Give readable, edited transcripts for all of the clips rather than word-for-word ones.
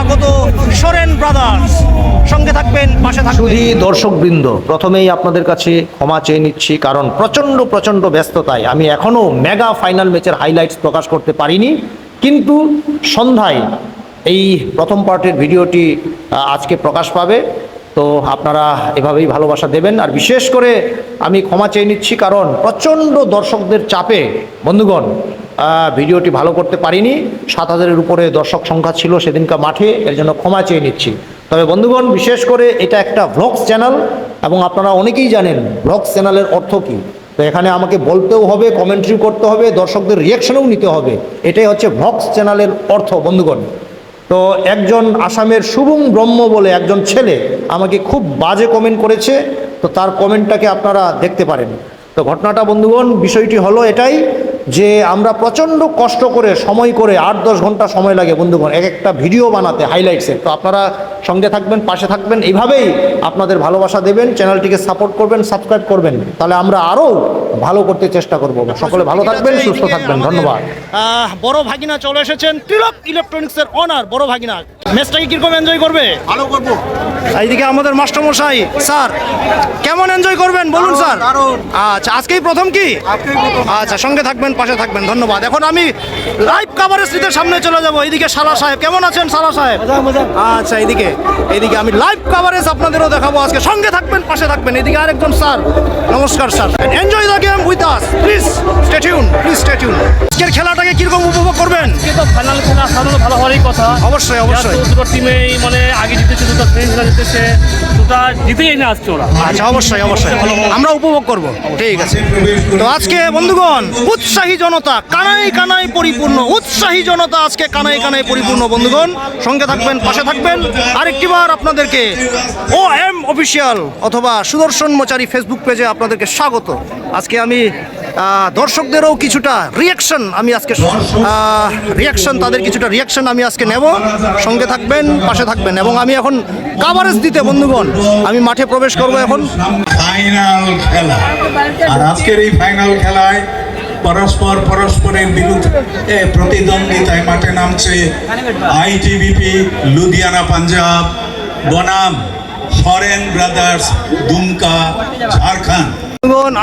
স্বাগত সোরেন ব্রাদার্স। সঙ্গে থাকবেন, পাশে থাকবেন। দর্শকবৃন্দ, প্রথমেই আপনাদের কাছে ক্ষমা চেয়ে নিচ্ছি, কারণ প্রচণ্ড ব্যস্ততায় আমি এখনও মেগা ফাইনাল ম্যাচের হাইলাইটস প্রকাশ করতে পারিনি। কিন্তু সন্ধ্যায় এই প্রথম পার্টের ভিডিওটি আজকে প্রকাশ পাবে। তো আপনারা এভাবেই ভালোবাসা দেবেন। আর বিশেষ করে আমি ক্ষমা চেয়ে নিচ্ছি, কারণ প্রচণ্ড দর্শকদের চাপে বন্ধুগণ ভিডিওটি ভালো করতে পারিনি। 7,000-এর উপরে দর্শক সংখ্যা ছিল সেদিনকার মাঠে, এর জন্য ক্ষমা চেয়ে নিচ্ছি। তবে বন্ধুগণ, বিশেষ করে এটা একটা ভ্লগস চ্যানেল এবং আপনারা অনেকেই জানেন ভ্লগস চ্যানেলের অর্থ কী। তো এখানে আমাকে বলতেও হবে, কমেন্ট্রি করতে হবে, দর্শকদের রিয়াকশনও নিতে হবে। এটাই হচ্ছে ভ্লগস চ্যানেলের অর্থ বন্ধুগণ। তো একজন আসামের শুভম ব্রহ্ম বলে একজন ছেলে আমাকে খুব বাজে কমেন্ট করেছে। তো তার কমেন্টটাকে আপনারা দেখতে পারেন। তো ঘটনাটা বন্ধুগণ, বিষয়টি হলো এটাই যে আমরা প্রচণ্ড কষ্ট করে সময় করে 8-10 ঘন্টা সময় লাগে বন্ধুগণ এক একটা ভিডিও বানাতে হাইলাইটসের। তো আপনারা সঙ্গে থাকবেন, পাশে থাকবেন, এইভাবেই আপনাদের ভালোবাসা দেবেন, চ্যানেলটিকে সাপোর্ট করবেন, সাবস্ক্রাইব করবেন, তাহলে আমরা আরও ভালো করতে চেষ্টা করব। সকলে ভালো থাকবেন, সুস্থ থাকবেন, ধন্যবাদ। বড় ভাগিনা চলে এসেছেন, তিলক ইলেকট্রনিক্সের অনার বড় ভাগিনা। ম্যাচটাকে কিরকম এনজয় করবে? ভালো করব। এইদিকে আমাদের মাস্টারমশাই। স্যার কেমন এনজয় করবেন বলুন স্যার। আচ্ছা, আজকেই প্রথম কি? আচ্ছা, সঙ্গে থাকবেন, পাশে থাকবেন, ধন্যবাদ। এখন আমি লাইভ কাভারেজ নিতে সামনে চলে যাব। এইদিকে সালা সাহেব, কেমন আছেন সালা সাহেব? আচ্ছা, এইদিকে আমি লাইভ কাভারেজ আপনাদেরও দেখাবো আজকে। সঙ্গে থাকবেন, পাশে থাকবেন। এদিকে আরেকজন স্যার, নমস্কার sir. Enjoy the game with us, please stay tune, please stay tune. আজকের খেলাটাকে কিরকম উপভোগ করবেন? তো ফাইনাল খেলা সাধারণত ভালো হওয়ারই কথা। অবশ্যই দুটো টিমেই মানে আগে জিতেছে, দুটো ফ্রেন্ড খেলা জিতেছে, দুটা জিতেই না আসছে ওরা। আচ্ছা, অবশ্যই আমরা উপভোগ করব। ঠিক আছে। তো আজকে বন্ধুগণ উৎসাহী জনতা, কানায় কানায় পরিপূর্ণ উৎসাহী জনতা, আজকে কানায় কানায় পরিপূর্ণ বন্ধুগণ। সঙ্গে থাকবেন, পাশে থাকবেন। আরেকটিবার আপনাদেরকে OM অফিসিয়াল অথবা সুদর্শন মোচারি ফেসবুক পেজে আপনাদেরকে স্বাগত। আজকে আমি দর্শকদেরও কিছুটা রিয়াকশন তাদের কিছুটা রিয়াকশন আমি আজকে নেব। সঙ্গে থাকবেন, পাশে থাকবেন। এবং আমি এখন কাভারেজ দিতে বন্ধুগণ আমি মাঠে প্রবেশ করব এখন। ফাইনাল খেলা, আর আজকের এই ফাইনাল খেলায় পরস্পরের বিরুদ্ধে প্রতিদ্বন্দ্বিতায় মাঠে নামছে ITBP লুধিয়ানা পাঞ্জাব বনাম সোরেন ব্রাদার্স দুমকা ঝাড়খণ্ড।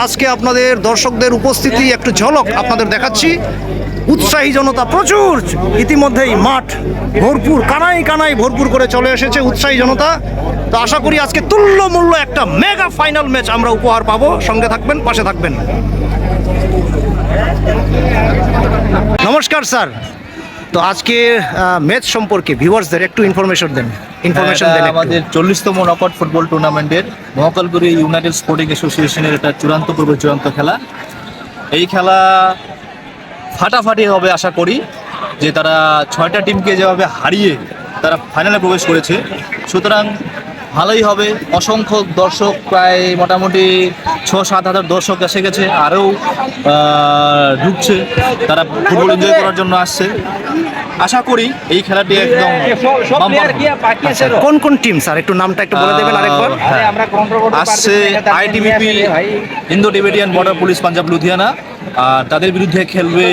আজকে আপনাদের দর্শকদের উপস্থিতি একটু ঝলক আপনাদের দেখাচ্ছি। উৎসাহী জনতা প্রচুর, ইতিমধ্যেই মাঠ ভরপুর, কানায় কানায় ভরপুর করে চলে এসেছে উৎসাহী জনতা। তো আশা করি আজকে তুল্যমূল্য একটা মেগা ফাইনাল ম্যাচ আমরা উপহার পাবো। সঙ্গে থাকবেন, পাশে থাকবেন। নমস্কার স্যার। তো আজকে ম্যাচ সম্পর্কে ভিউয়ার্সদের একটু ইনফরমেশন দেন। আমাদের 40তম নকআউট ফুটবল টুর্নামেন্টের মহাকালগুড়ি ইউনাইটেড স্পোর্টিং অ্যাসোসিয়েশনের এটা চূড়ান্ত খেলা। এই খেলা ফাটাফাটি হবে আশা করি, যে তারা 6টা টিমকে যেভাবে হারিয়ে তারা ফাইনালে প্রবেশ করেছে, সুতরাং ভালোই হবে। অসংখ্য দর্শক, প্রায় মোটামুটি 6-7 হাজার দর্শক এসে গেছে, আরও ঢুকছে, তারা ফুটবল এনজয় করার জন্য আসছে। আশা করি এই খেলাটি একদম কোন কোন টিম স্যার একটু নামটা একটু বলে দেবেন আরেকবার? আসছে ITBP Indo Tibetan border police Punjab Ludhiana, আর তাদের বিরুদ্ধে খেলবে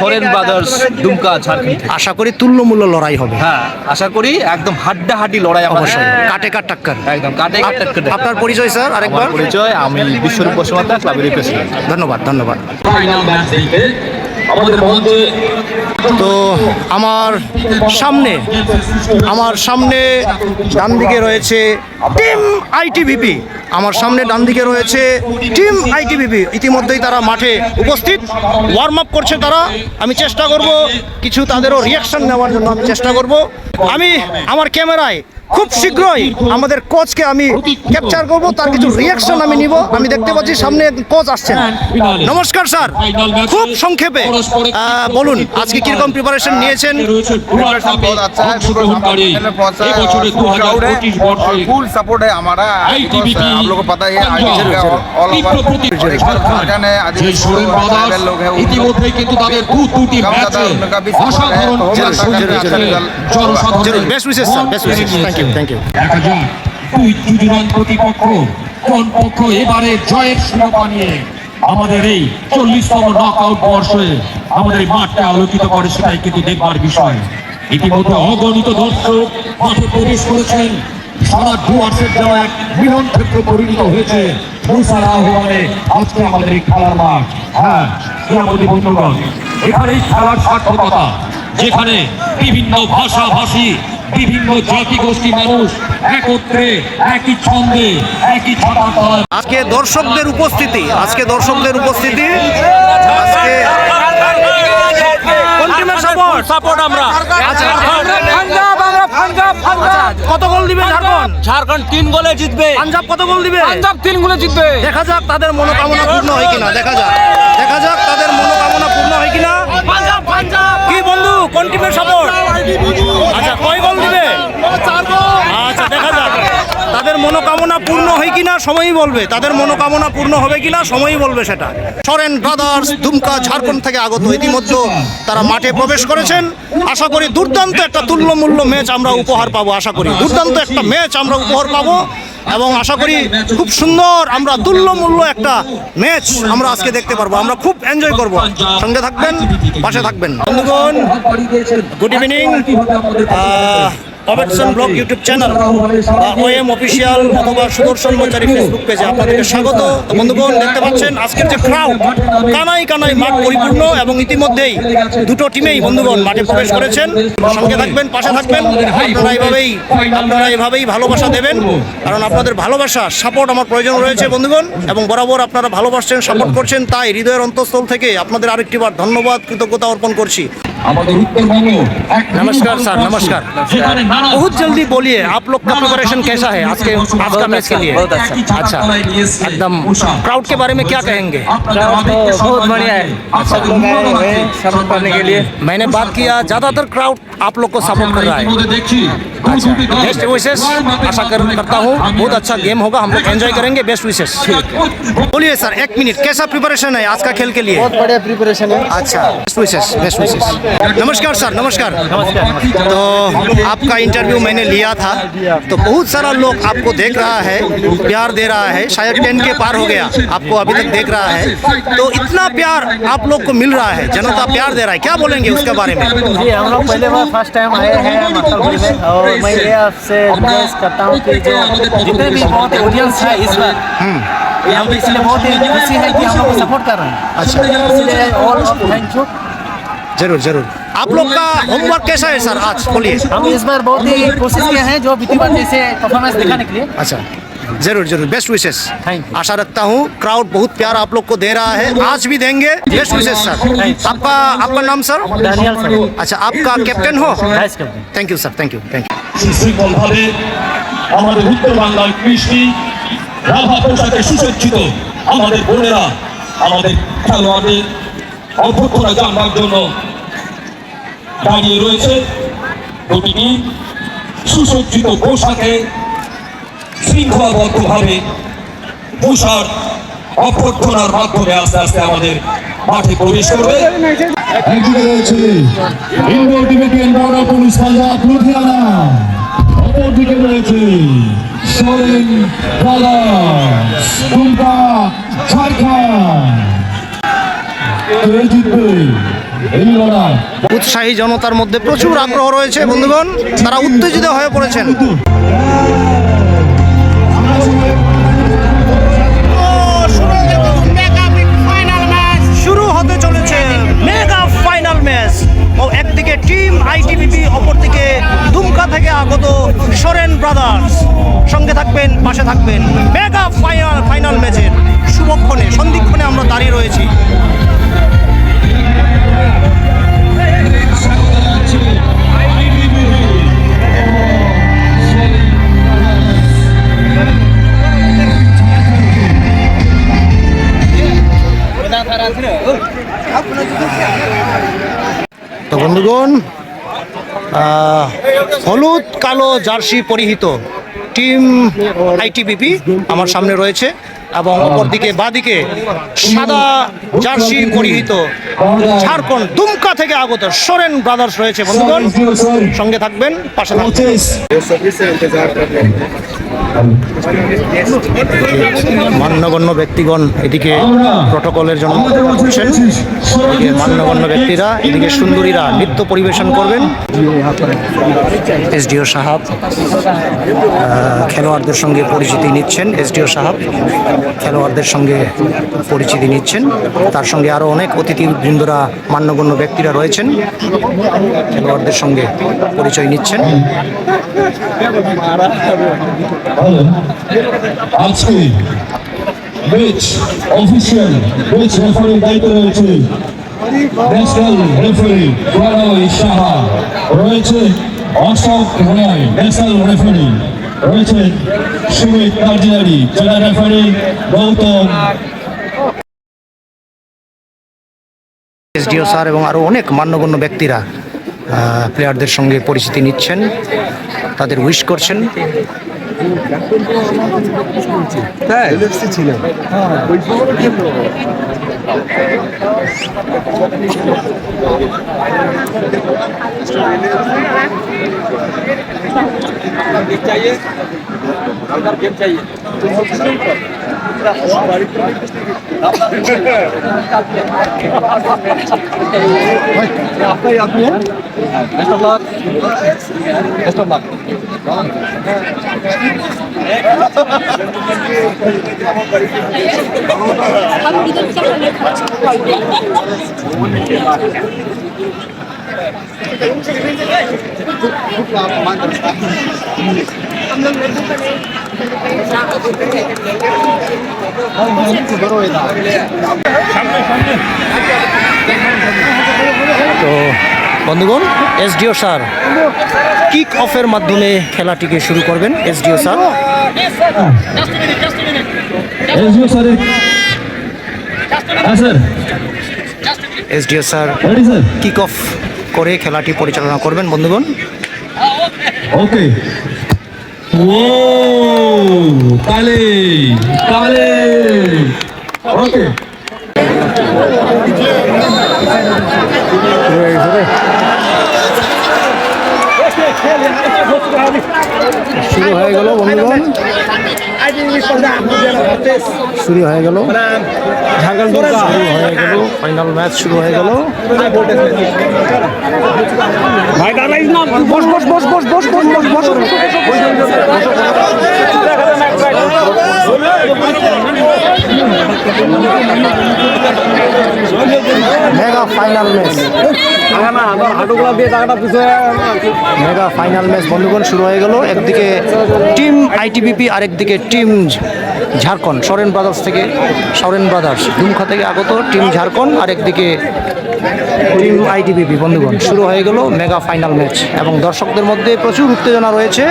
সোরেন ব্রাদার্স দুমকা ঝাড়খণ্ড। আশা করি তুল্যমূল্য লড়াই হবে। হ্যাঁ, আশা করি একদম হাড্ডাহাড্ডি লড়াই অবশ্যই, কাটে কাট টাক্কর, একদম কাটে কাট টাক্কর। আপনার পরিচয় স্যার আরেকবার? পরিচয়, আমি বিশ্বরূপ বসুমাতা, ক্লাবের প্রেসিডেন্ট। ধন্যবাদ। তো আমার সামনে ডান দিকে রয়েছে টিম ITBP, আমার সামনে ডান দিকে রয়েছে টিম ITBP। ইতিমধ্যেই তারা মাঠে উপস্থিত, ওয়ার্ম আপ করছে তারা। আমি চেষ্টা করব কিছু তাদেরও রিয়াকশন নেওয়ার জন্য আমি চেষ্টা করব। আমি আমার ক্যামেরায় খুব শীঘ্রই আমাদের কোচকে আমি ক্যাপচার করব, তার কিছু রিয়াকশন আমি নিব। আমি দেখতে পাচ্ছি সামনে কোচ আসছেন। নমস্কার স্যার, খুব সংক্ষেপে বলুন আজকে কিরকম প্রিপারেশন নিয়েছেন? फुल सपोर्ट है हमारा, आप लोगों को पता ही है ऑल ओवर लोग हैं, उनका भी best wishes sir, best wishes. Thank you. প্রতিপক্ষ কোন পক্ষ এবারে জয়ের শিরোপা নিয়ে আমাদের এই 40তম নকআউট বর্ষে আমাদের এই মাঠটা আলোকিত করে, সেটাই কিন্তু দেখবার বিষয়। ইতিমধ্যে অগণিত দর্শক মাঠে প্রবেশ করেছেন। সারা ডুয়ার্সের যেন এক মিলন ক্ষেত্র পরিণত হয়েছে মুসার আহ্বানে আজকে আমাদের এই খেলার মাঠ। হ্যাঁ আমাদের বন্ধুগণ, এখানেই খেলার সার্থকতা, যেখানে বিভিন্ন ভাষাভাষী বিভিন্ন জাতি গোষ্ঠী মানুষ একত্রে একই ছন্দে একই ছটার তলায় আজকে দর্শকদের উপস্থিতি আজকে কোন টিমের সাপোর্ট আমরা? আচ্ছা, কত গোল দিবে ঝাড়খণ্ড? ঝাড়খণ্ড 3 গোলে জিতবে। পাঞ্জাব কত গোল দিবে? পাঞ্জাব 3 গোলে জিতবে। দেখা যাক তাদের মনোকামনা পূর্ণ হয় কিনা। দেখা যাক তাদের মনোকামনা পূর্ণ হয় কিনা। কি বন্ধু, কোন টিমের সাপোর্ট? আচ্ছা, কয় গোল দিবে? আচ্ছা, দেখা যাক তাদের মনোকামনা পূর্ণ হয় কিনা, সময়ই বলবে। তাদের মনোকামনা পূর্ণ হবে কিনা সময়ই বলবে সেটা। সরেন ব্রাদার্স দুমকা ঝাড়খণ্ড থেকে আগত, ইতিমধ্যে তারা মাঠে প্রবেশ করেছেন। আশা করি দুর্দান্ত একটা তুল্যমূল্য ম্যাচ আমরা উপহার পাবো। আশা করি দুর্দান্ত একটা ম্যাচ আমরা উপহার পাবো এবং আশা করি খুব সুন্দর আমরা তুল্যমূল্য একটা ম্যাচ আমরা আজকে দেখতে পারবো। আমরা খুব এনজয় করব। সঙ্গে থাকবেন, পাশে থাকবেন। বন্ধুগণ, গুড ইভিনিং। অবেটসন ব্লগ ইউটিউব চ্যানেল বা ওএম অফিসিয়াল অথবা সুদর্শন মঞ্চারি ফেসবুক পেজে আপনাদেরকে স্বাগত। তো বন্ধুগণ, দেখতে পাচ্ছেন আজকের যে ক্রাউড, কানাই মাঠ পরিপূর্ণ এবং ইতিমধ্যেই দুটো টিমেই বন্ধুগণ মাঠে প্রবেশ করেছেন। সঙ্গে থাকবেন, পাশে থাকবেন। আপনারা এভাবেই ভালোবাসা দেবেন, কারণ আপনাদের ভালোবাসা সাপোর্ট আমার প্রয়োজন রয়েছে বন্ধুগণ, এবং বরাবর আপনারা ভালোবাসছেন, সাপোর্ট করছেন, তাই হৃদয়ের অন্তঃস্থল থেকে আপনাদের আরেকটিবার ধন্যবাদ, কৃতজ্ঞতা অর্পণ করছি। नमस्कार सर, नमस्कार। बहुत जल्दी बोलिए, आप लोग का प्रिपरेशन कैसा है आज का मैच के लिए? अच्छा, एकदम क्राउड के बारे में क्या कहेंगे? बहुत बढ़िया है। अच्छा लोग आए हुए हैं सपोर्ट करने के लिए। मैंने बात किया, ज़्यादातर क्राउड आप लोग को सपोर्ट कर रहा है। अच्छा, बेस्ट विशेष आशा करता हूँ बहुत अच्छा गेम होगा, हम लोग एंजॉय करेंगे। बेस्ट विशेष। बोलिए सर, 1 मिनट, कैसा प्रिपरेशन है आज का खेल के लिए? बहुत बढ़िया प्रिपरेशन है। अच्छा, बेस्ट विशेष। नमस्कार सर, नमस्कार। तो आपका इंटरव्यू मैंने लिया था, तो बहुत सारा लोग आपको देख रहा है, प्यार दे रहा है। शायद 10 के पार हो गया, आपको अभी तक देख रहा है। तो इतना प्यार आप लोग को मिल रहा है, जनता प्यार दे रहा है, क्या बोलेंगे उसके बारे में? जी, हम लोग पहले बार फर्स्ट टाइम आए हैं मक्कलपुरी में, और मैं ये आपसे रिक्वेस्ट करता हूँ कि जो जितने भी बहुत ऑडियंस है इस बार, हम इसलिए बहुत ही खुशी है कि हम लोग को सपोर्ट कर रहे हैं। अच्छा, इसलिए ऑल थैंक यू। जरूर। आप लोग का होमवर्क कैसा है सर आज, बोलिए। हम इस बार बहुत ही कोशिश किए हैं जो बीती बार जैसे परफॉर्मेंस दिखाने के लिए। अच्छा, जरूर। Best wishes. Thank you. आशा रखता हूँ क्राउड बहुत प्यार आप लोग को दे रहा है, आज भी देंगे। बेस्ट विशेष सर। आपका नाम सर? दानियाल सर। अच्छा, आपका कैप्टन हो? Vice captain. Thank you sir, thank you. সুশৃঙ্খলভাবে আমাদের উত্তর বাংলার কৃষ্টি রাভা পোশাকে সুসজ্জিত আমাদের বোনেরা আমাদের খেলোয়াড়দের অভ্যর্থনা জানবার জন্য দাঁড়িয়ে রয়েছে। প্রতিটি সুসজ্জিত পোশাকে শৃঙ্খলাবদ্ধভাবে পোশাক অভ্যর্থনার মাধ্যমে আস্তে আস্তে আমাদের মাঠে প্রবেশ করবে। একদিকে রয়েছে Indo Tibetan border police Punjab Ludhiana, অপরদিকে রয়েছে সরেন ব্রাদার্স দুমকা ঝাড়খণ্ড। জিতবে এই লড়াই। উৎসাহী জনতার মধ্যে প্রচুর আগ্রহ রয়েছে বন্ধুগণ, তারা উত্তেজিত হয়ে পড়েছেন। শুরু হতে চলেছে মেগা ফাইনাল ম্যাচ। ও একদিকে টিম আইটিবিপি, অপরদিকে দুমকা থেকে আগত সরেন ব্রাদার্স। সঙ্গে থাকবেন, পাশে থাকবেন। মেগা ফাইনাল ম্যাচের শুভক্ষণে, সন্ধিক্ষণে আমরা দাঁড়িয়ে রয়েছি। তো বন্ধুগণ, হলুদ কালো জার্সি পরিহিত টিম আইটিবিপি আমার সামনে রয়েছে। এবং অপরদিকে বাদিকে সাদা জার্সি পরিহিত ঝাড়খণ্ড দুমকা থেকে আগত সোরেন ব্রাদার্স রয়েছে। বন্ধুগণ সঙ্গে থাকবেন, পাশে থাকবেন। মান্যগণ্য ব্যক্তিগণ এদিকে প্রটোকলের জন্য করছেন, এদিকে মান্যগণ্য ব্যক্তিরা, এদিকে সুন্দরীরা নৃত্য পরিবেশন করবেন। এসডিও সাহেব খেলোয়াড়দের সঙ্গে পরিচিতি নিচ্ছেন, এসডিও সাহেব খেলোয়াড়দের সঙ্গে পরিচিতি নিচ্ছেন, তার সঙ্গে আরও অনেক অতিথিবৃন্দরা মান্যগণ্য ব্যক্তিরা রয়েছেন, খেলোয়াড়দের সঙ্গে পরিচয় নিচ্ছেন। আজকে ম্যাচ অফিসিয়াল ম্যাচ রেফারির দায়িত্বে রয়েছে ন্যাশনাল রেফারি প্রণয় সাহা, রয়েছে অশোক রায় ন্যাশনাল রেফারি, রয়েছে সুমিত কার্জিয়ারি জেলা রেফারি, গৌতম এসডিও স্যার এবং আরও অনেক মান্যগণ্য ব্যক্তিরা প্লেয়ারদের সঙ্গে পরিচিতি নিচ্ছেন, তাদের উইশ করছেন। তো বন্ধুগণ, এসডিও স্যার কিক অফের মাধ্যমে খেলাটিকে শুরু করবেন। SDO sir SDO sir kick off করে খেলাটি পরিচালনা করবেন। বন্ধুগণ ওকে, ও তালে তালে, ওকে শুরু হয়ে গেল। বন্ধুগণ শুরু হয়ে গেল, ফাইনাল ম্যাচ শুরু হয়ে গেল। Mega final match, mega final match বন্ধুগণ শুরু হয়ে গেল। একদিকে টিম আইটিবিপি, আরেকদিকে টিম ঝাড়খণ্ড সোরেন ব্রাদার্স থেকে, সোরেন ব্রাদার্স দুমকা থেকে আগত টিম ঝাড়খণ্ড, আরেকদিকে টিম আইটিবিপি। বন্ধুগণ শুরু হয়ে গেল মেগা ফাইনাল ম্যাচ এবং দর্শকদের মধ্যে প্রচুর উত্তেজনা রয়েছে।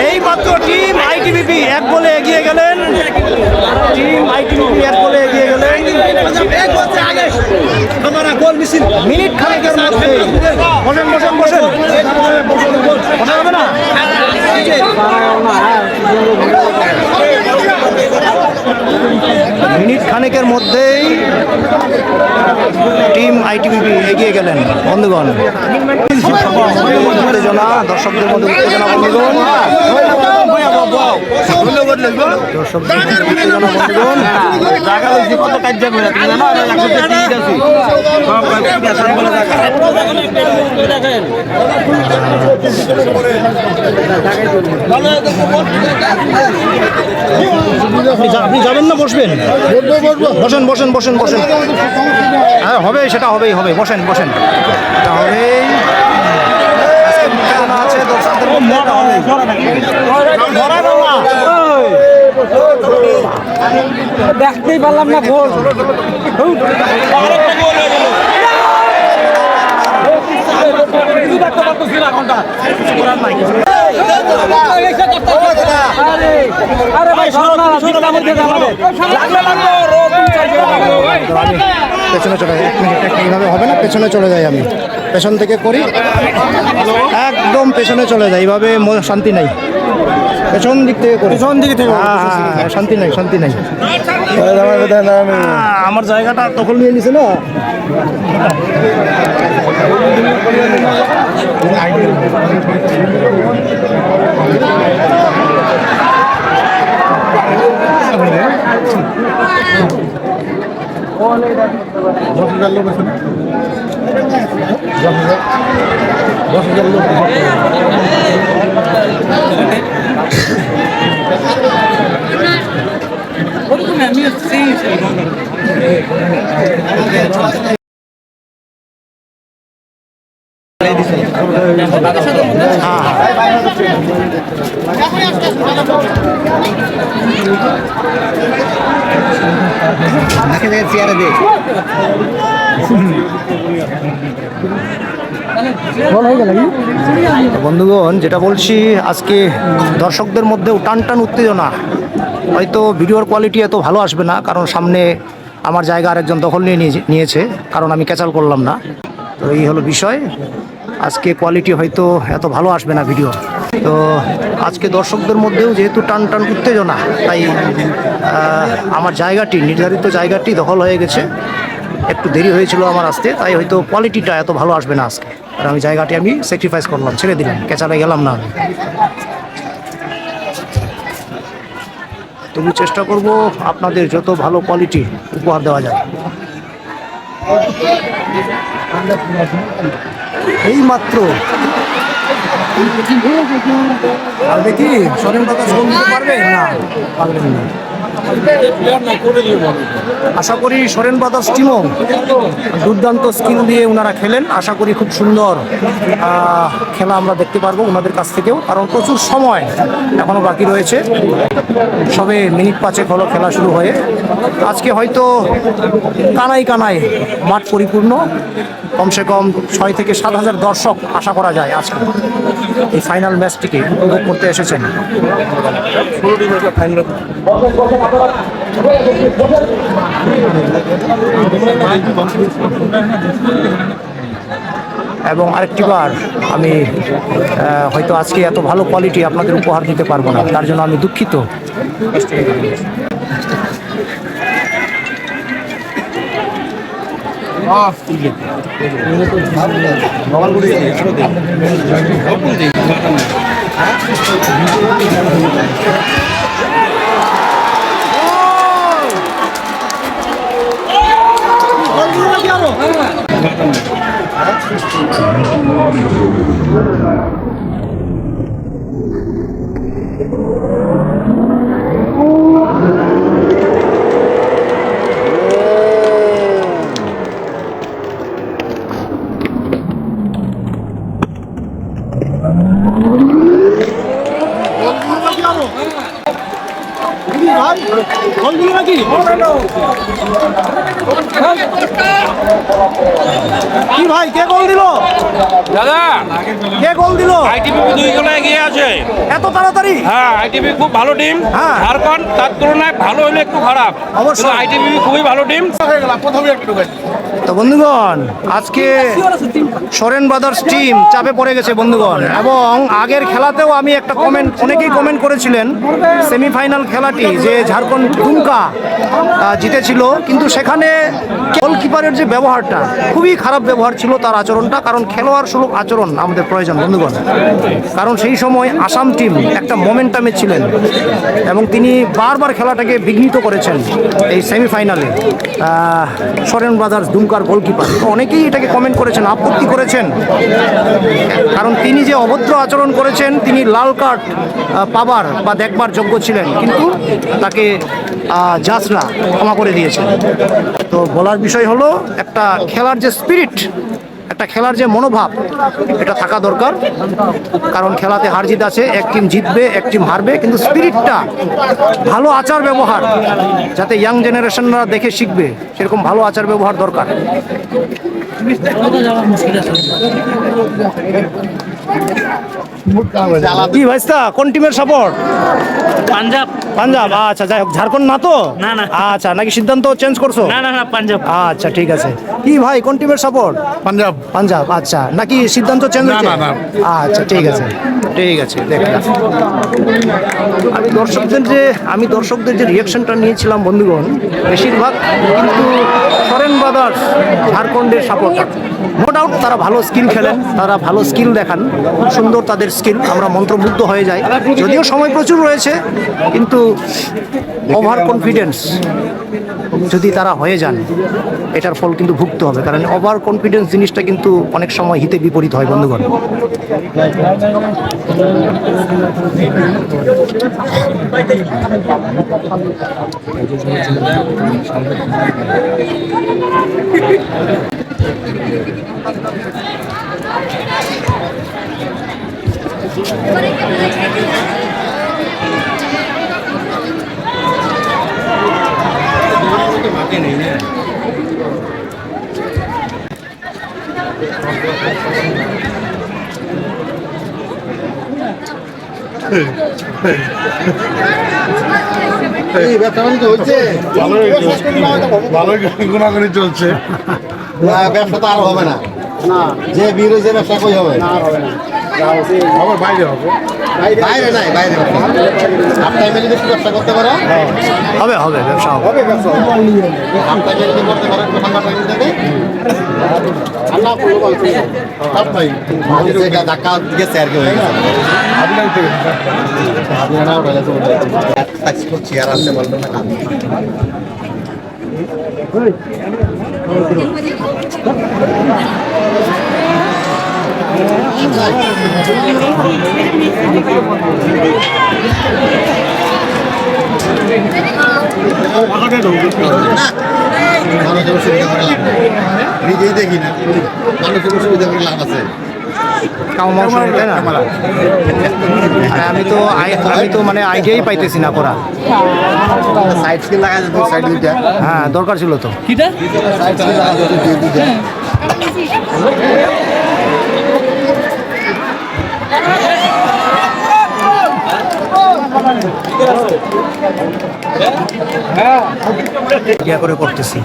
এই মাত্র টিম আইটিবিপি এক গোলে এগিয়ে গেলেন, টিম আইটিবিপি এক গোলে এগিয়ে গেলেন। মিনিট খানেকের মধ্যে বসেন বসেন বসেন বসা হবে না। মিনিট খানেকের মধ্যেই টিম আইটিবিপি এগিয়ে গেলেন। বন্ধুগণ উত্তেজনা, দর্শকদের মধ্যে উত্তেজনা। বন্ধুগণ দর্শকদের মধ্যে উত্তেজনা। বন্ধুগণ আপনি যাবেন না, বসবেন? বসেন বসেন বসেন বসেন। হ্যাঁ হবে, সেটা হবেই, হবে, বসেন বসেন, এটা হবেই। দর্শকদের মধ্যে দেখতেই পারলাম না গোল আরে ভাই পেছনে চলে যাই, এইভাবে হবে না, পেছনে চলে যাই, আমি পেছন থেকে করি, একদম পেছনে চলে যাই, এইভাবে শান্তি নাই, পেছন দিক থেকে করি, পেছন দিক থেকে, হ্যাঁ, শান্তি নাই, শান্তি নাই, আমার জায়গাটা দখল নিয়ে নিছে না। বন্ধুগণ, যেটা বলছি, আজকে দর্শকদের মধ্যেও টান টান উত্তেজনা। হয়তো ভিডিওর কোয়ালিটি এত ভালো আসবে না, কারণ সামনে আমার জায়গা আরেকজন দখল নিয়েছে, কারণ আমি ক্যাচাল করলাম না। তো এই হলো বিষয়, আজকে কোয়ালিটি হয়তো এত ভালো আসবে না ভিডিও। তো আজকে দর্শকদের মধ্যেও যেহেতু টান টান উত্তেজনা, তাই আমার জায়গাটি, নির্ধারিত জায়গাটি দখল হয়ে গেছে। একটু দেরি হয়েছিল আমার আসতে, তাই হয়তো কোয়ালিটিটা এত ভালো আসবে না আজকে। আর আমি জায়গাটি স্যাক্রিফাইস করলাম, ছেড়ে দিলাম, ক্যাচালে গেলাম না আমি। তবু চেষ্টা করব আপনাদের যত ভালো কোয়ালিটি উপহার দেওয়া যায়। এই মাত্র আর দেখি সরেন কথা শুনতে পারবেন না, পারবেন না। আশা করি সোরেন ব্রাদার্স টিমও দুর্দান্ত স্কিল দিয়ে ওনারা খেলেন। আশা করি খুব সুন্দর খেলা আমরা দেখতে পারবো ওনাদের কাছ থেকেও, কারণ প্রচুর সময় এখনো বাকি রয়েছে। সবে মিনিট 5 হলো খেলা শুরু হয়ে। আজকে হয়তো কানায় কানায় মাঠ পরিপূর্ণ, কমসে কম 6 থেকে 7 হাজার দর্শক আশা করা যায় আজকে এই ফাইনাল ম্যাচটিকে উপভোগ করতে এসেছেন। এবং আরেকটিবার আমি হয়তো আজকে এত ভালো কোয়ালিটি আপনাদের উপহার দিতে পারবো না, তার জন্য আমি দুঃখিত। কি ভাই, কে গোল দিল? দাদা, কে গোল দিল? আইটিবিপি 2 গোলে এগিয়ে আছে। এত তাড়াতাড়ি? হ্যাঁ, আইটিবিপি খুব ভালো টিম। হ্যাঁ। ঝাড়খণ্ড তার তুলনায় ভালো হলে একটু খারাপ, অবশ্যই। আইটিবিপি খুবই ভালো টিম। তো বন্ধুগণ, আজকে সোরেন ব্রাদার্স টিম চাপে পড়ে গেছে বন্ধুগণ। এবং আগের খেলাতেও আমি একটা কমেন্ট, অনেকেই কমেন্ট করেছিলেন সেমিফাইনাল খেলাটি যে ঝাড়খণ্ড দুমকা জিতেছিল, কিন্তু সেখানে গোলকিপারের যে ব্যবহারটা, খুবই খারাপ ব্যবহার ছিল তার আচরণটা। কারণ খেলোয়াড় সুলভ আচরণ আমাদের প্রয়োজন বন্ধুগণ, কারণ সেই সময় আসাম টিম একটা মোমেন্টামে ছিলেন এবং তিনি বারবার খেলাটাকে বিঘ্নিত করেছেন এই সেমিফাইনালে। সোরেন ব্রাদার্স দুমকার গোলকিপার, তো অনেকেই এটাকে কমেন্ট করেছেন, আপত্তি করেছেন, কারণ তিনি যে অভদ্র আচরণ করেছেন, তিনি লাল কার্ড পাবার বা দেখবার যোগ্য ছিলেন, কিন্তু তাকে জাজরা ক্ষমা করে দিয়েছেন। তো বলার বিষয় হলো, একটা খেলার যে স্পিরিট, একটা খেলার যে মনোভাব এটা থাকা দরকার, কারণ খেলাতে হার জিত আছে, এক টিম জিতবে এক টিম হারবে, কিন্তু স্পিরিটটা, ভালো আচার ব্যবহার যাতে ইয়াং জেনারেশনরা দেখে শিখবে সেরকম ভালো আচার ব্যবহার দরকার। কি ভাইস্তা, কোন টিমের সাপোর্ট? পাঞ্জাব। পাঞ্জাব, আচ্ছা যাই হোক, ঝাড়খণ্ড না তো? না, না। আচ্ছা, নাকি সিদ্ধান্ত চেঞ্জ করছো? না না না, পাঞ্জাব। আচ্ছা ঠিক আছে। কি ভাই, কোন টিমের সাপোর্ট? পাঞ্জাব। পাঞ্জাব, আচ্ছা, নাকি সিদ্ধান্ত চেঞ্জ হয়েছে? আচ্ছা ঠিক আছে, ঠিক আছে। দেখলাম আমি দর্শকদের যে রিয়াকশনটা নিয়েছিলাম বন্ধুগণ, বেশিরভাগ কিন্তু ফরেন ব্রাদার্স ঝাড়খণ্ডের সাপোর্টার। নো ডাউট তারা ভালো স্কিল খেলেন, তারা ভালো স্কিল দেখান, খুব সুন্দর তাদের স্কিল, আমরা মন্ত্রমুগ্ধ হয়ে যাই। যদিও সময় প্রচুর রয়েছে, কিন্তু ওভার কনফিডেন্স যদি তারা হয়ে যান, এটার ফল কিন্তু ভুগতে হবে, কারণ ওভার কনফিডেন্স জিনিসটা কিন্তু অনেক সময় হিতে বিপরীত হয় বন্ধুগণ। গুণাগুণি চলছে, ব্যবসা তো আর হবে না, যে বিরোধী যে ব্যবসা কই হবে? আমার বাইরে হবে, বাইরে নাই, বাইরে হাফ টাইমে যদি ব্যবসা করতে পারো, হবে হবে, ব্যবসা হবে। হাফ টাইমে যদি করতে পারো ঠান্ডা টাইম থেকে ধাক্কা গেছে আর কি হয়ে গেছে। চেয়ার আসতে বলতো না। মানুষের অসুবিধা করে লাভ নেই, নিজেই দেখি না মানুষের অসুবিধা করে লাভ আছে। আমি তো মানে আইডিয়াই পাইতেছি না করা। সাইড স্ক্রিন লাগা যেত, সাইড দুইটা। হ্যাঁ, দরকার ছিল তো। কিটা? সাইড স্ক্রিন লাগা যেত দুইটা। ইয়া করে করতেছি।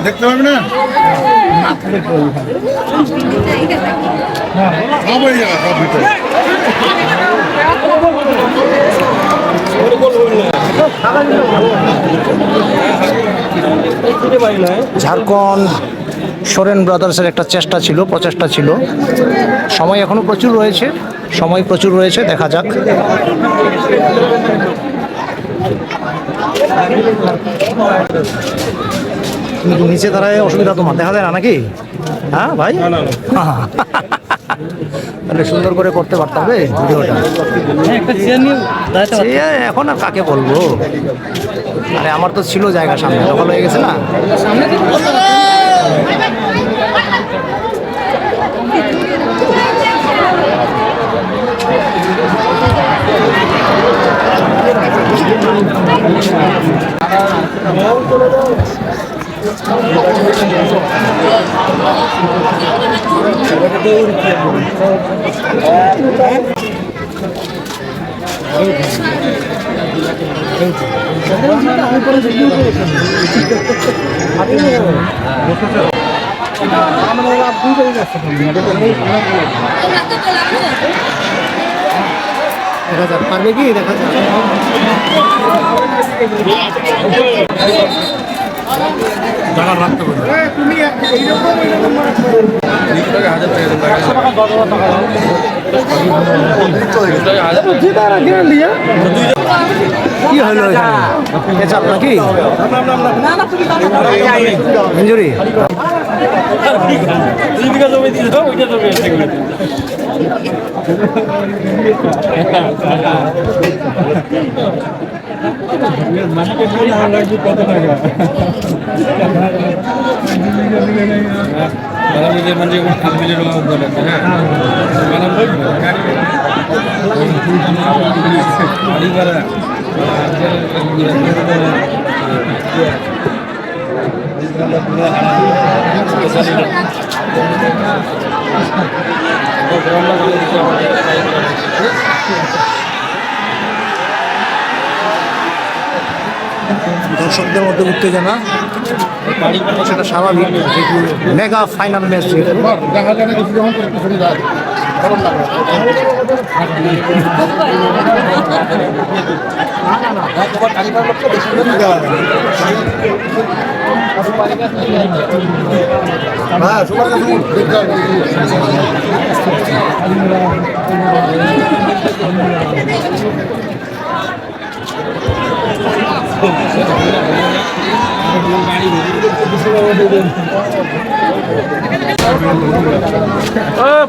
দেখতে পাবি না, সব হয়ে যাবে, সব ভিতরে। ঝাড়খণ্ড সোরেন ব্রাদার্সের একটা চেষ্টা ছিল, প্রচেষ্টা ছিল। সময় এখনো প্রচুর রয়েছে, দেখা যাক। কিন্তু নিচে দাঁড়ায় অসুবিধা তোমার দেখা যায় না নাকি? হ্যাঁ ভাই, তাহলে সুন্দর করে করতে পারতে হবে ভিডিওটা। এখন আর কাকে বলবো, আরে আমার তো ছিল জায়গা, সামনে দখল হয়ে গেছে না। দেখা যাক পারবে কি, দেখা যাক। টাকা রাখতে পারবে, তুমি এইরকম কি হলো পেঁচাপ নাকি ইঞ্জুরি? দর্শকদের মধ্যে উত্তেজনা, সেটা স্বাভাবিক, যেহেতু মেগা ফাইনাল ম্যাচ।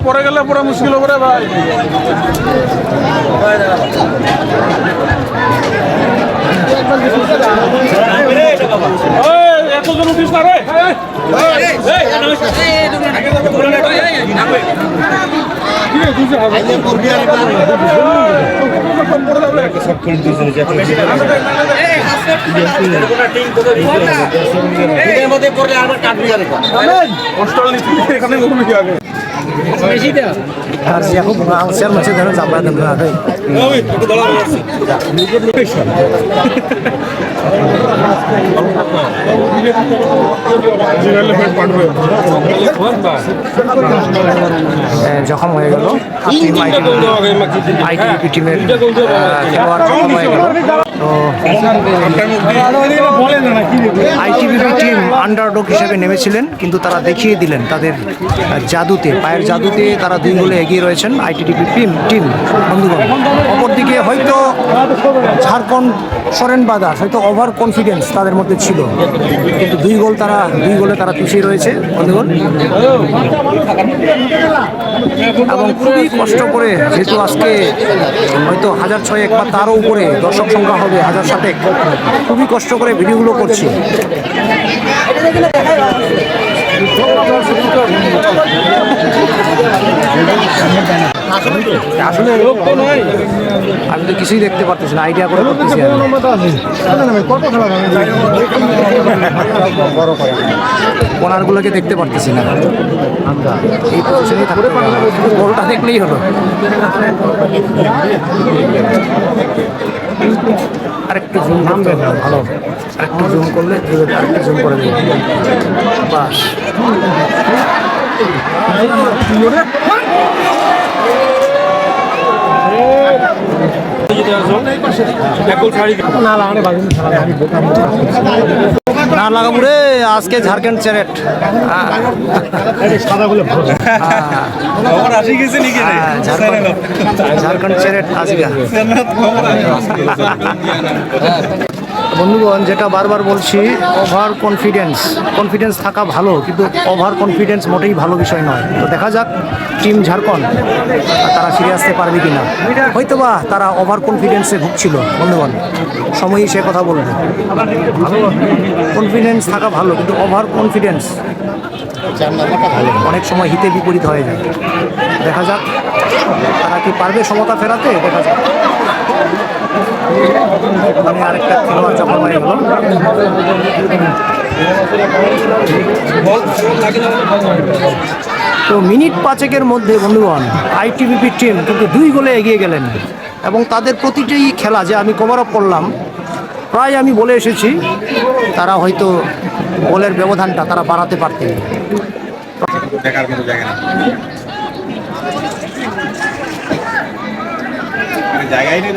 পরে গেলে পুরো মুশকিল হবে রে ভাই। এতজন উঠিস না রে। জখম হয়ে গেল আইটিবিপি টিমের খেলোয়াড়, জখম হয়ে গেল। তো আইটিবিপি টিম আন্ডারডগ হিসেবে নেমেছিলেন, কিন্তু তারা দেখিয়ে দিলেন তাদের জাদুতে, পায়ের জাদুতে তারা 2 গোলে এগিয়ে রয়েছেন আইটিবিপি টিম। বন্ধুগণ, অপরদিকে হয়তো ঝাড়খণ্ড সরেন বাদাস হয়তো ওভার কনফিডেন্স তাদের মধ্যে ছিল, কিন্তু 2 গোলে তারা পিছিয়ে রয়েছে বন্ধুগণ। এবং খুবই কষ্ট করে, যেহেতু আজকে হয়তো 1006 বা তারও উপরে দর্শক সংখ্যা হবে, 1007, খুবই কষ্ট করে ভিডিওগুলো করছি। আসলে আমি তো কিছুই দেখতে পারতেছি না, আইডিয়া করে করতেছি। কোনারগুলোকে দেখতে পারতেছি না, এই পজিশনেই থাকতে পারে, বলটা দেখলেই হলো। আরেকটু জুম করতে হবে, ভালো, আরেকটু জুম করলে আরেকটু জুম করে দেবো, বাস। না লাগাবো রে, আজকে ঝাড়খণ্ড চ্যারেট ঝাড়খণ্ড চ্যারেট আজকে। বন্ধুগণ, যেটা বারবার বলছি, ওভার কনফিডেন্স থাকা ভালো, কিন্তু ওভার কনফিডেন্স মোটেই ভালো বিষয় নয়। তো দেখা যাক টিম ঝাড়খণ্ড তারা ফিরে আসতে পারবে কিনা। হয়তোবা তারা ওভার কনফিডেন্সে ভুগছিল বন্ধুগণ, সময়ই সে কথা বলবে। কনফিডেন্স থাকা ভালো, কিন্তু ওভার কনফিডেন্স অনেক সময় হিতে বিপরীত হয়ে যায়। দেখা যাক তারা কি পারবে সমতা ফেরাতে, দেখা যাক। মানে আরেকটা খেলোয়াড় জখম হয়ে গেল। তো মিনিট 5 মধ্যে বন্ধুগণ আইটিবিপি টিম কিন্তু 2 গোলে এগিয়ে গেলেন, এবং তাদের প্রতিটি খেলা যে আমি কভার আপ করলাম, প্রায় আমি বলে এসেছি তারা হয়তো গোলের ব্যবধানটা তারা বাড়াতে পারতেন। দেখার মতো জায়গা না, জায়গাই নেই।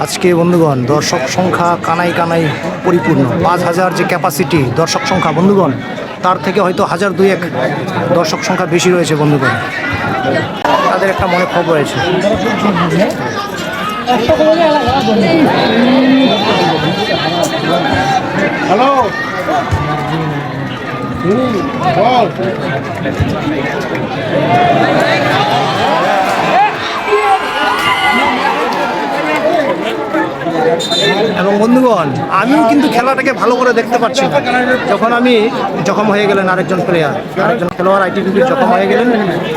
আজকে বন্ধুগণ দর্শক সংখ্যা কানাই পরিপূর্ণ, 5000 যে ক্যাপাসিটি দর্শক সংখ্যা বন্ধুগণ, তার থেকে হয়তো 1000-2000 দর্শক সংখ্যা বেশি রয়েছে বন্ধুগণ। তাদের একটা মনে ক্ষোভ রয়েছে। হ্যালো এবং বন্ধুগণ, আমিও কিন্তু খেলাটাকে ভালো করে দেখতে পাচ্ছি না। যখন আমি জখম হয়ে গেলেন আরেকজন খেলোয়াড় আইটিভিপির জখম হয়ে গেলেন,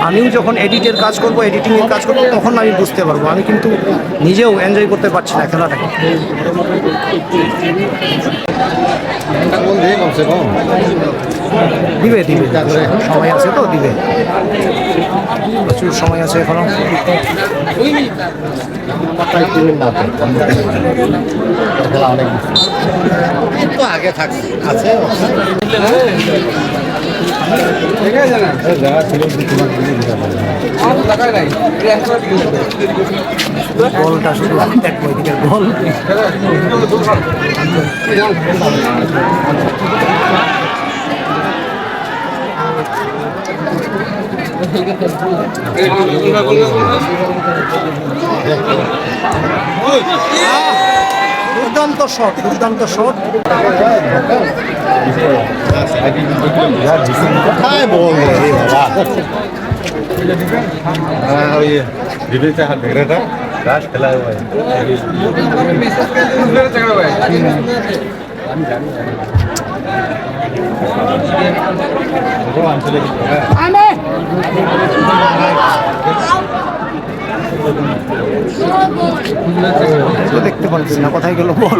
আমিও যখন এডিটের কাজ করব, এডিটিংয়ের কাজ করব, তখন আমি বুঝতে পারবো। আমি কিন্তু নিজেও এনজয় করতে পারছি না খেলাটাকে। দিবে সময় আছে তো, দিবে, প্রচুর সময় আছে এখনো। আগে থাকছে আছে বলটা শুধু এক দিকের বল। দুর্দান্ত শট, দুর্দান্ত শট। কোথায় বল রে বাবা? খেলা দেখতে পাচ্ছি না কোথায় গেল বল।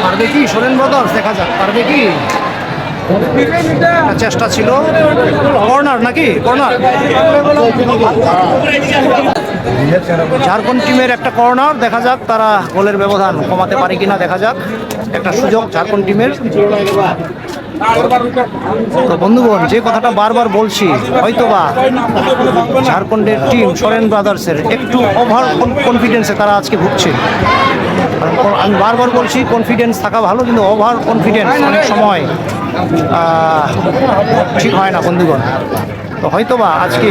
পারবে কি সোরেন ব্রাদার্স? দেখা যাক পারবে কি। চেষ্টা ছিল, কর্নার নাকি? কর্নার, ঝাড়খণ্ড টিমের একটা কর্নার। দেখা যাক তারা গোলের ব্যবধান কমাতে পারে কিনা। দেখা যাক, একটা সুযোগ ঝাড়খণ্ড টিমের। তো বন্ধুগণ, যে কথাটা বারবার বলছি, হয়তোবা ঝাড়খণ্ডের টিম সোরেন ব্রাদার্সের একটু ওভার কনফিডেন্সে তারা আজকে ভুগছে। আমি বারবার বলছি কনফিডেন্স থাকা ভালো, কিন্তু ওভার কনফিডেন্স অনেক সময় ঠিক হয় না বন্ধুগণ। তো হয়তোবা আজকে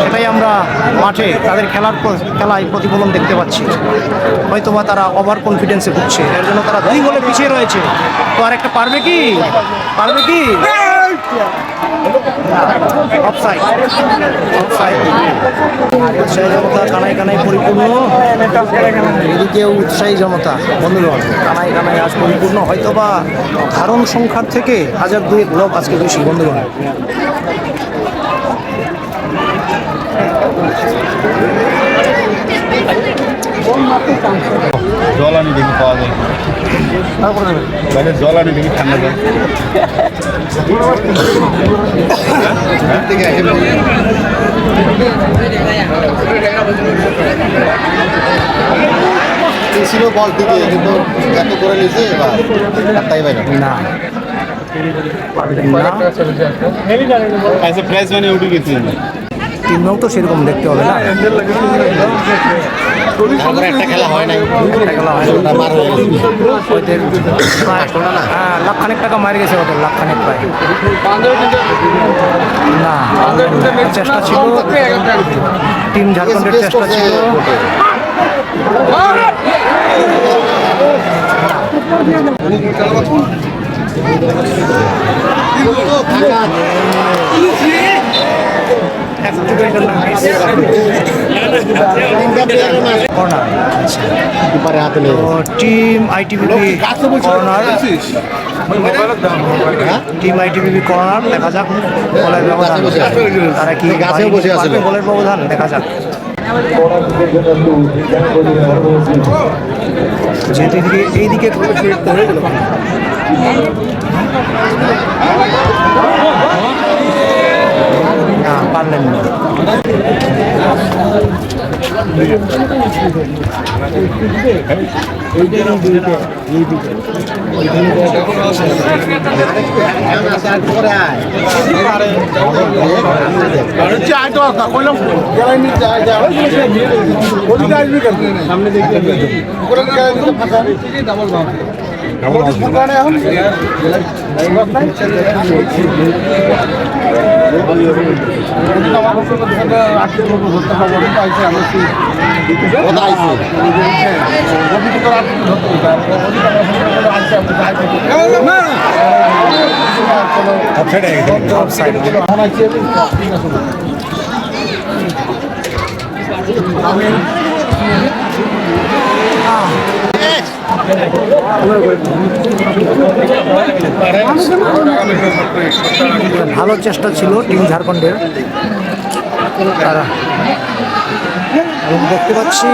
সেটাই আমরা মাঠে তাদের খেলায় প্রতিফলন দেখতে পাচ্ছি। হয়তোবা তারা ওভার কনফিডেন্সে ভুগছে, এর জন্য তারা 2 গোলে পিছিয়ে রয়েছে। তো আর একটা পারবে কি? পারবে কি? Offside, offside. উৎসাহী জনতা কানায় কানায় পরিপূর্ণ। এদিকে উৎসাহী জনতা বন্ধুগণ, কানায় কানায় আজ পরিপূর্ণ। হয়তোবা ধারণ সংখ্যার থেকে 1000-2000 লোক আজকে বেশি বন্ধুগণ। জল আনি দেখি পাওয়া যায়, বাইরে জল আনি দেখি ঠান্ডা জল। ছিল বল দিকে, কিন্তু এত করে নিয়েছে এবার তাই ভাই না প্রাইস মানে উঠে গেছে। টিমও তো সেরকম দেখতে হবে না। একটা খেলা হয় নাই, একটা খেলা হয় মার হয়ে গেছে। ওদের হ্যাঁ, লাখখানেক টাকা মার গেছে ওদের, লাখখানেক প্রায়। না, চেষ্টা ছিল টিম ঝাড়খণ্ডের, চেষ্টা ছিল। Team ITBP corner, team ITBP corner. দেখা যাক বলের ব্যবধান, তারা কি বলের ব্যবধান দেখা যাক। যেহেতু এইদিকে না পারলেন না। ভালো চেষ্টা ছিল টিম ঝাড়খণ্ডের। তারা দেখতে পাচ্ছি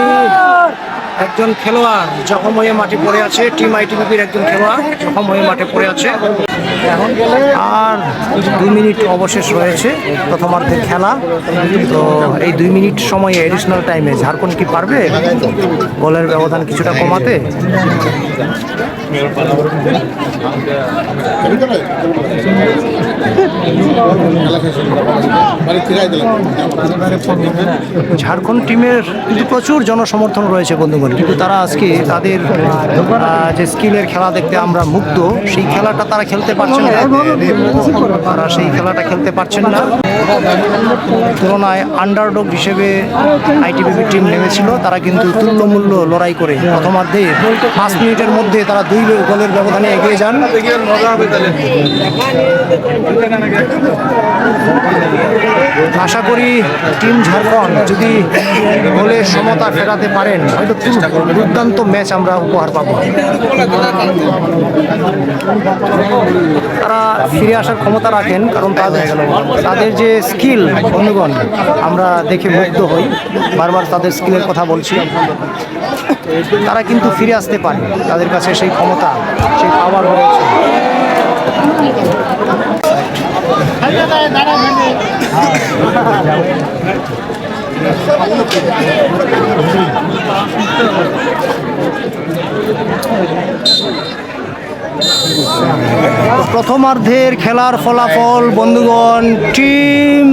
একজন খেলোয়াড় জখম হয়ে মাঠে পড়ে আছে, টিম আইটিবিপির একজন খেলোয়াড় জখম হয়ে মাঠে পড়ে আছে। আর 2 মিনিট অবশেষ রয়েছে প্রথমার্ধের খেলা। তো এই 2 মিনিট সময়ে এডিশনাল টাইমে ঝাড়খণ্ড কি পারবে গোলের ব্যবধান কিছুটা কমাতে? ঝাড়খণ্ড টিমের কিন্তু প্রচুর জনসমর্থন রয়েছে বন্ধুগণ, কিন্তু তারা আজকে তাদের যে স্কিলের খেলা দেখতে আমরা মুগ্ধ, সেই খেলাটা তারা খেলতে পারছেন না। তারা সেই খেলাটা খেলতে পারছেন না। তুলনায় আন্ডারডগ হিসেবে আইটিবিপি টিম নেমেছিল, তারা কিন্তু তুল্যমূল্য লড়াই করে প্রথমার্ধে 5 মিনিটের মধ্যে তারা 2 গোলের ব্যবধানে এগিয়ে যান। আশা করি টিম ঝাড়খণ্ড যদি গোলের সমতা ফেরাতে পারেন, হয়তো দুর্দান্ত ম্যাচ আমরা উপহার পাবো। তারা ফিরে আসার ক্ষমতা রাখেন, কারণ তাদের যে স্কিল বন্ধুগণ আমরা দেখে মুগ্ধ হই, বারবার তাদের স্কিলের কথা বলছি। তারা কিন্তু ফিরে আসতে পারে, তাদের কাছে সেই ক্ষমতা, সেই পাওয়ার রয়েছে। প্রথমার্ধের খেলার ফলাফল বন্ধুগণ, team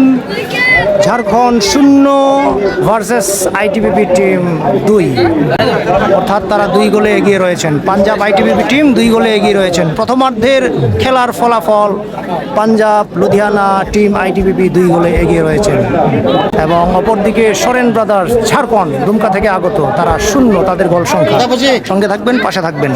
Jharkhand 0 versus ITBP team 2, অর্থাৎ তারা 2 গোলে এগিয়ে রয়েছেন। পাঞ্জাব আইটিবিপি টিম 2 গোলে এগিয়ে রয়েছেন। প্রথমার্ধের খেলার ফলাফল পাঞ্জাব লুধিয়ানা টিম আইটিবিপি 2 গোলে এগিয়ে রয়েছেন, এবং অপরদিকে সোরেন ব্রাদার্স ঝাড়খণ্ড দুমকা থেকে আগত, তারা 0 তাদের গোল সংখ্যা। সঙ্গে থাকবেন, পাশে থাকবেন।